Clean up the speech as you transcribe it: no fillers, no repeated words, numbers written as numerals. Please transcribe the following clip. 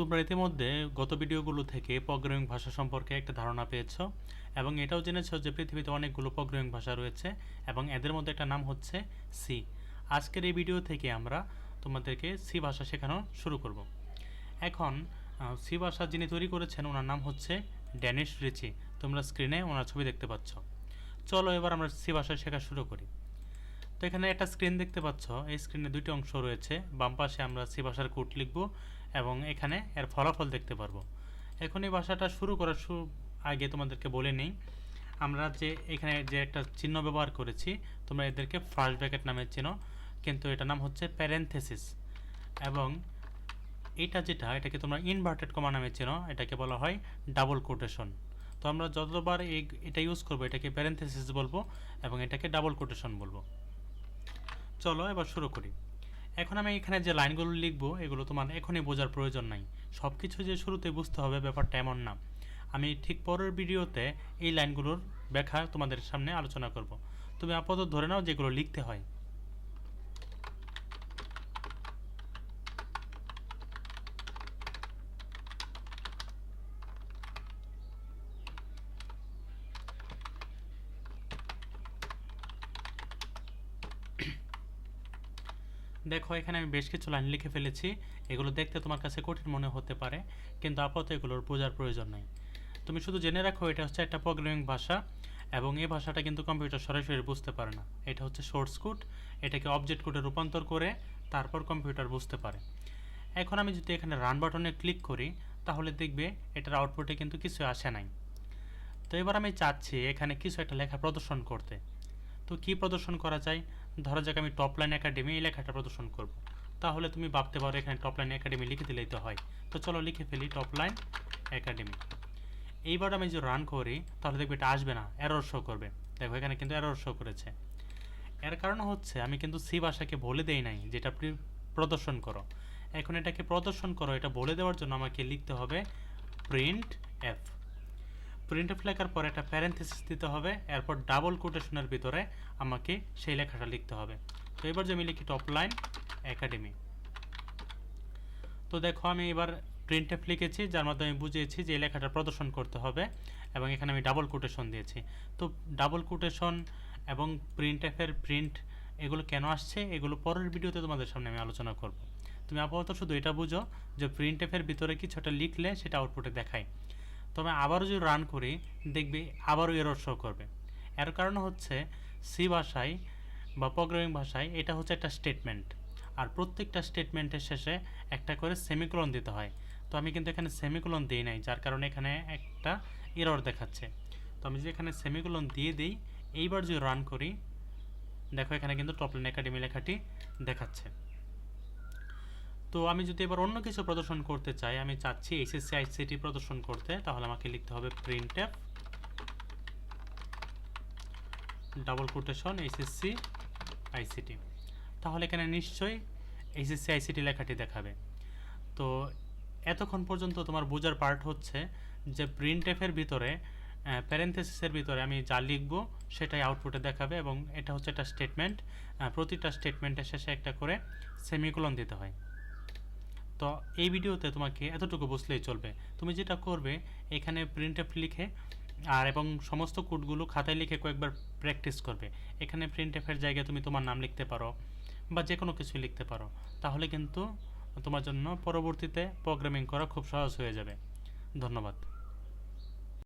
তোমরা ইতিমধ্যে গত ভিডিওগুলো থেকে প্রোগ্রামিং ভাষা সম্পর্কে একটা ধারণা পেয়েছো এবং এটাও জেনেছো যে পৃথিবীতে অনেকগুলো প্রোগ্রামিং ভাষা রয়েছে এবং এদের মধ্যে একটা নাম হচ্ছে সি। আজকের এই ভিডিও থেকে আমরা তোমাদেরকে সি ভাষা শেখানো শুরু করব। এখন সি ভাষা যিনি তৈরি করেছেন ওনার নাম হচ্ছে ড্যানিশ রিচি। তোমরা স্ক্রিনে ওনার ছবি দেখতে পাচ্ছ। চলো এবার আমরা সি ভাষা শেখা শুরু করি। তো এখানে একটা স্ক্রিন দেখতে পাচ্ছ, এই স্ক্রিনে দুটি অংশ রয়েছে। বাম পাশে আমরা সি ভাষার কোড লিখব এবং এখানে এর ফলাফল দেখতে পারবো। এখন এই ভাষাটা শুরু করার আগে তোমাদেরকে বলে নিই, আমরা যে এখানে যে একটা চিহ্ন ব্যবহার করেছি তোমরা এদেরকে ফার্স্ট ব্র্যাকেট নামে চেনো, কিন্তু এটার নাম হচ্ছে প্যারেনথেসিস। এবং এটাকে তোমরা ইনভার্টেড কমা নামে চেনো, এটাকে বলা হয় ডাবল কোটেশন। তো আমরা যতবার এটা ইউজ করবো এটাকে প্যারেনথেসিস বলবো এবং এটাকে ডাবল কোটেশন বলবো। চলো এবার শুরু করি। এখন আমি এখানে যে লাইনগুলো লিখবো এগুলো তোমার এখনই বোঝার প্রয়োজন নাই। সব কিছু যে শুরুতে বুঝতে হবে ব্যাপারটা এমন না। আমি ঠিক পরের ভিডিওতে এই লাইনগুলোর ব্যাখ্যা তোমাদের সামনে আলোচনা করব। তুমি আপাতত ধরে নাও যেগুলো লিখতে হয়। দেখো এখানে আমি বেশ কিছু লাইন লিখে ফেলেছি। এগুলো দেখতে তোমার কাছে কঠিন মনে হতে পারে, কিন্তু আপাতত এগুলোর বোঝার প্রয়োজন নাই। তুমি শুধু জেনে রাখো এটা হচ্ছে একটা প্রোগ্রামিং ভাষা এবং এই ভাষাটা কিন্তু কম্পিউটার সরাসরি বুঝতে পারে না। এটা হচ্ছে সোর্স কোড, এটাকে অবজেক্ট কোডে রূপান্তর করে তারপর কম্পিউটার বুঝতে পারে। এখন আমি যদি এখানে রান বাটনে ক্লিক করি তাহলে দেখবে এটার আউটপুটে কিন্তু কিছু আসে নাই। তো এবার আমি চাচ্ছি এখানে কিছু একটা লেখা প্রদর্শন করতে। তো কি প্রদর্শন করা যায়? ধরা যাক আমি টপ লাইন একাডেমি এই লেখাটা প্রদর্শন করব। তাহলে তুমি ভাবতে পারো এখানে টপ লাইন একাডেমি লিখে দিলেই তো হয়। তো চলো লিখে ফেলি টপ লাইন একাডেমি। এইবার আমি যদি রান করি তাহলে দেখবে এটা আসবে না, এরর শো করবে। দেখো এখানে কিন্তু এরর শো করেছে। এর কারণ হচ্ছে আমি কিন্তু সি ভাষাকে বলে দেই নাই যেটা প্রদর্শন করো। এখন এটাকে প্রদর্শন করো এটা বলে দেওয়ার জন্য আমাকে লিখতে হবে প্রিন্ট এফ। প্রিন্ট এফ লেখার পর একটা প্যারেনথেসিস দিতে হবে, এরপর ডাবল কোটেশনের ভিতরে আমাকে সেই লেখাটা লিখতে হবে। তো এবার যে আমি লিখি টপ লাইন একাডেমি। তো দেখো আমি এবার প্রিন্ট এফ লিখেছি, যার মাধ্যমে আমি বুঝিয়েছি যে এই লেখাটা প্রদর্শন করতে হবে এবং এখানে আমি ডাবল কোটেশন দিয়েছি। তো ডাবল কোটেশন এবং প্রিন্ট এফের প্রিন্ট এগুলো কেন আসছে এগুলো পরের ভিডিওতে তোমাদের সামনে আমি আলোচনা করব। তুমি আপাতত শুধু এটা বুঝো যে প্রিন্ট এফের ভিতরে কিছু একটা লিখলে সেটা আউটপুটে দেখায়। তবে আবারও যদি রান করি দেখবে আবারও এরর শো করবে। এর কারণ হচ্ছে সি ভাষায় বা প্রোগ্রামিং ভাষায় এটা হচ্ছে একটা স্টেটমেন্ট, আর প্রত্যেকটা স্টেটমেন্টের শেষে একটা করে সেমিকোলন দিতে হয়। তো আমি কিন্তু এখানে সেমিকোলন দিই নাই, যার কারণে এখানে একটা এরর দেখাচ্ছে। তো আমি যদি এখানে সেমিকোলন দিয়ে দিই, এইবার যদি রান করি দেখো এখানে কিন্তু টপ লাইন একাডেমি লেখাটি দেখাচ্ছে। তো আমি যদি এবার অন্য কিছু প্রদর্শন করতে চাই, আমি চাচ্ছি এইচএসসি আইসিটি প্রদর্শন করতে, তাহলে আমাকে লিখতে হবে print F double quotation HSC ICT. তাহলে এখানে নিশ্চয়ই এইচএসসি আইসিটি লেখাটি দেখাবে। তো এতক্ষণ পর্যন্ত তোমার বোঝার পার্ট হচ্ছে যে প্রিন্ট এফের ভিতরে প্যারেনথেসিসের ভিতরে আমি যা লিখবো সেটাই আউটপুটে দেখাবে এবং এটা হচ্ছে একটা স্টেটমেন্ট। প্রতিটা স্টেটমেন্টের শেষে একটা করে সেমিকোলন দিতে হয়। তো এই ভিডিওতে তোমাকে এতটুকু বুঝলেই চলবে। তুমি যেটা করবে এখানে প্রিন্ট এফ লিখে এবং সমস্ত কোডগুলো খাতায় লিখে কয়েকবার প্র্যাকটিস করবে। এখানে প্রিন্ট এফের জায়গায় তুমি তোমার নাম লিখতে পারো বা যে কোনো কিছু লিখতে পারো, তাহলে কিন্তু তোমার জন্য পরবর্তীতে প্রোগ্রামিং করা খুব সহজ হয়ে যাবে। ধন্যবাদ।